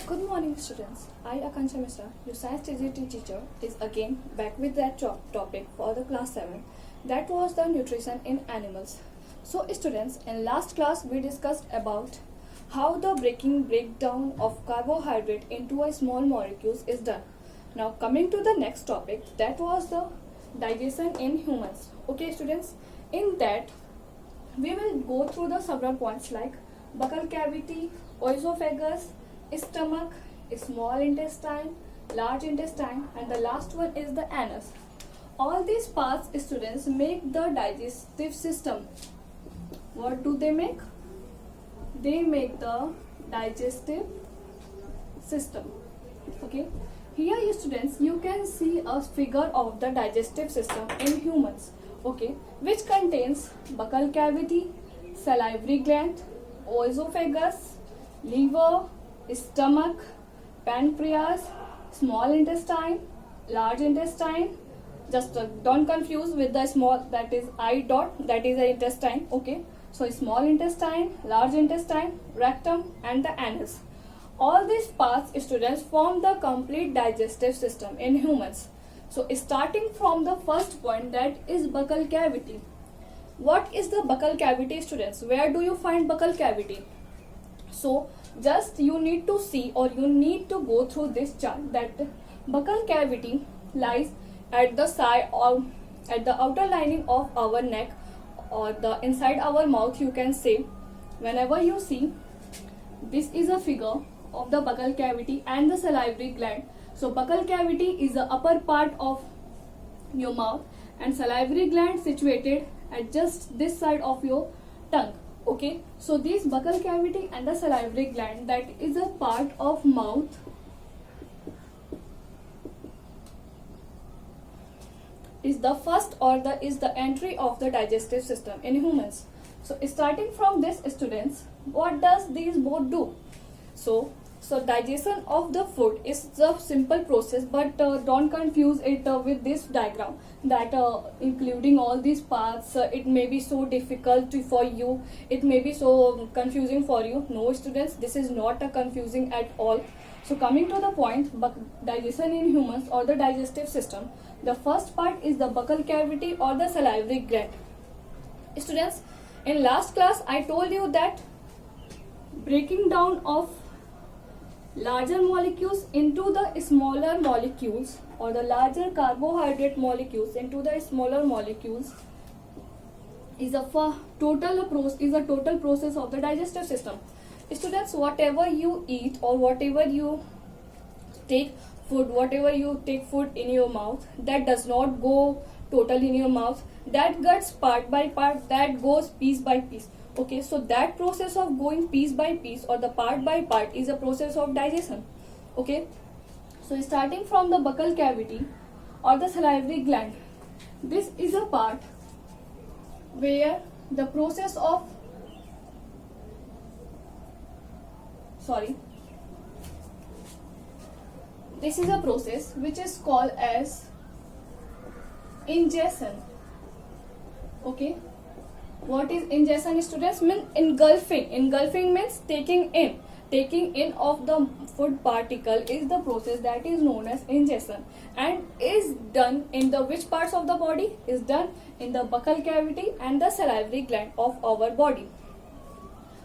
Good morning, students. I, Akansha Mishra, your science TGT teacher, is again back with that topic for the class 7. That was the nutrition in animals. So, students, in last class we discussed about how the breakdown of carbohydrate into a small molecules is done. Now, coming to the next topic, that was the digestion in humans. Okay, students, in that we will go through the several points like buccal cavity, oesophagus, stomach, small intestine, large intestine, and the last one is the anus. All these parts, students, make the digestive system. What do they make? They make the digestive system. Okay. Here, you students, you can see a figure of the digestive system in humans. Okay, which contains buccal cavity, salivary gland, oesophagus, liver, stomach, pancreas, small intestine, large intestine. Just don't confuse with the small, that is I dot, that is the intestine. Okay, so small intestine, large intestine, rectum, and the anus. All these parts, students, form the complete digestive system in humans. So starting from the first point, that is buccal cavity. What is the buccal cavity, students? Where do you find buccal cavity? So just you need to see, or you need to go through this chart, that buccal cavity lies at the side or at the outer lining of our neck, or the inside our mouth, you can say. Whenever you see, this is a figure of the buccal cavity and the salivary gland. So buccal cavity is the upper part of your mouth, and salivary gland situated at just this side of your tongue. Okay, so this buccal cavity and the salivary gland, that is a part of mouth, is the first, or is the entry of the digestive system in humans. So starting from this, students, what does these both do? So digestion of the food is a simple process, but don't confuse it with this diagram, that including all these parts, it may be so difficult for you, it may be so confusing for you. No, students, this is not confusing at all. So coming to the point, digestion in humans or the digestive system, the first part is the buccal cavity or the salivary gland. Students, in last class I told you that breaking down of larger molecules into the smaller molecules, or the larger carbohydrate molecules into the smaller molecules, is a total process of the digestive system. Students, whatever you eat, or whatever you take food in your mouth, that does not go total in your mouth, that gets part by part, that goes piece by piece. Okay, so that process of going piece by piece, or the part by part, is a process of digestion. Okay, so starting from the buccal cavity or the salivary gland, this is a part where the process of this is a process which is called as ingestion. Okay, what is ingestion, students? Means engulfing. Engulfing means taking in of the food particle is the process that is known as ingestion, and is done in the which parts of the body? Is done in the buccal cavity and the salivary gland of our body.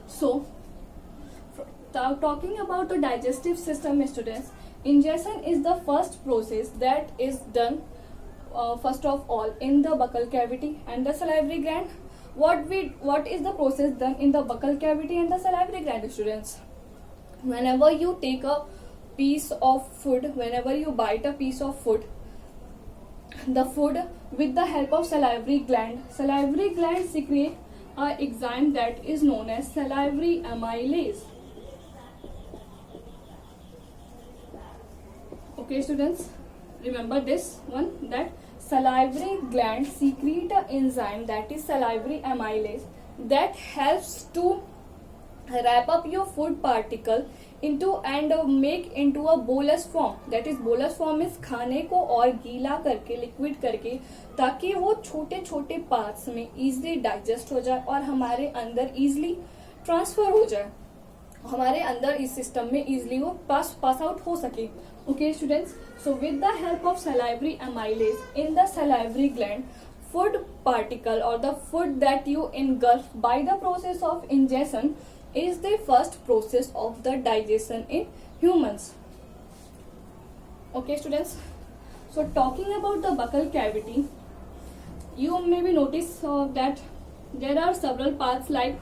So talking about the digestive system, students, ingestion is the first process that is done first of all in the buccal cavity and the salivary gland. What is the process done in the buccal cavity and the salivary gland, students? Whenever you take a piece of food, whenever you bite a piece of food, the food, with the help of salivary gland secrete an enzyme that is known as salivary amylase. Okay, students, remember this one, that salivary gland secrete an enzyme that is salivary amylase, that helps to wrap up your food particle into and make into a bolus form. That is, bolus form is खाने को और गीला करके, liquid करके, ताकि वो छोटे छोटे पार्ट्स में इजीली डाइजेस्ट हो जाए और हमारे अंदर इजीली ट्रांसफर हो जाए. हमारे अंदर इस सिस्टम में इजिली वो पास आउट हो सके. Okay students, so with the help of salivary amylase in the salivary gland, food particle or the food that you engulf by the process of ingestion is the first process of the digestion in humans. Okay students, so talking about the buccal cavity, you maybe notice that there are several parts like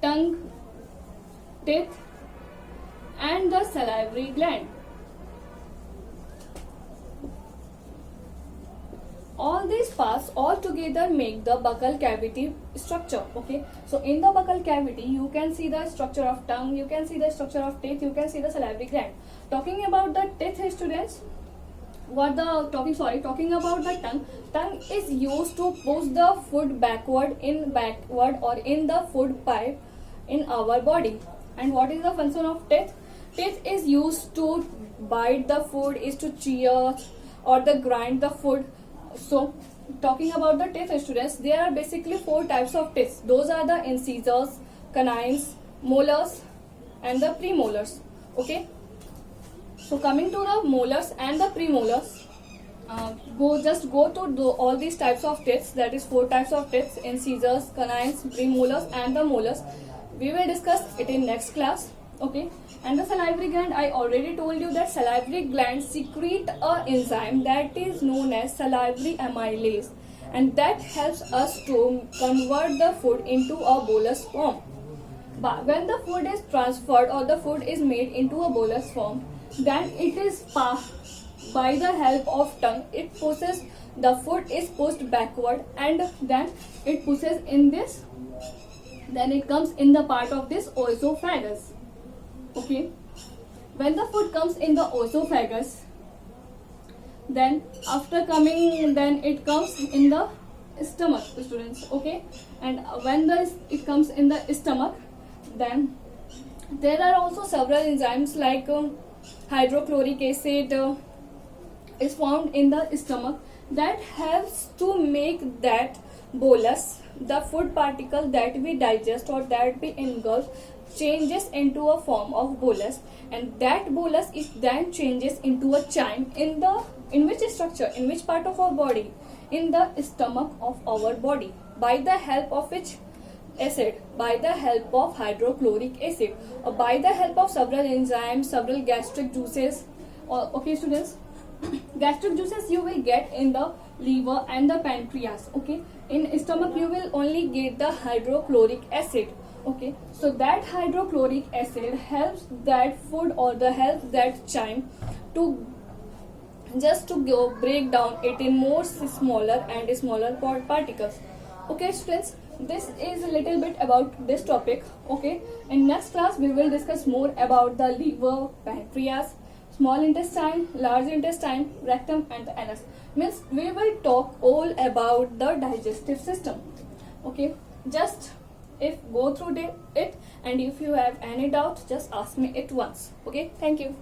tongue, teeth and the salivary gland. All these parts all together make the buccal cavity structure. Okay, so in the buccal cavity you can see the structure of tongue, you can see the structure of teeth, you can see the salivary gland. Talking about the teeth, students, talking about the tongue is used to push the food backward or in the food pipe in our body. And what is the function of teeth? Teeth is used to bite the food, is to chew or the grind the food. So talking about the teeth, students, there are basically 4 types of teeth. Those are the incisors, canines, molars and the premolars. Okay, so coming to the molars and the premolars, go to all these types of teeth, that is 4 types of teeth: incisors, canines, premolars and the molars. We will discuss it in next class. Okay, and the salivary gland, I already told you that salivary gland secrete a enzyme that is known as salivary amylase, and that helps us to convert the food into a bolus form. But when the food is transferred or the food is made into a bolus form, then it is passed by the help of tongue. It pushes, the food is pushed backward and then it pushes in this, then it comes in the part of this oesophagus. Okay, when the food comes in the oesophagus, then after coming, then it comes in the stomach, students. Okay, and when it comes in the stomach, then there are also several enzymes like hydrochloric acid is found in the stomach that helps to make that bolus, the food particle that we digest or that we engulf, changes into a form of bolus, and that bolus is then changes into a chyme in which structure, in which part of our body, in the stomach of our body, by the help of which acid, by the help of hydrochloric acid, or by the help of several enzymes, several gastric juices. Okay students, gastric juices you will get in the liver and the pancreas. Okay, in stomach you will only get the hydrochloric acid. Okay, so that hydrochloric acid helps that food or the helps that chyme to just to go break down it in more smaller and smaller particles. Okay students, this is a little bit about this topic. Okay, in next class we will discuss more about the liver, pancreas, small intestine, large intestine, rectum and the anus. Means we will talk all about the digestive system. Okay, just if go through it, and if you have any doubt, just ask me it once. Okay, thank you.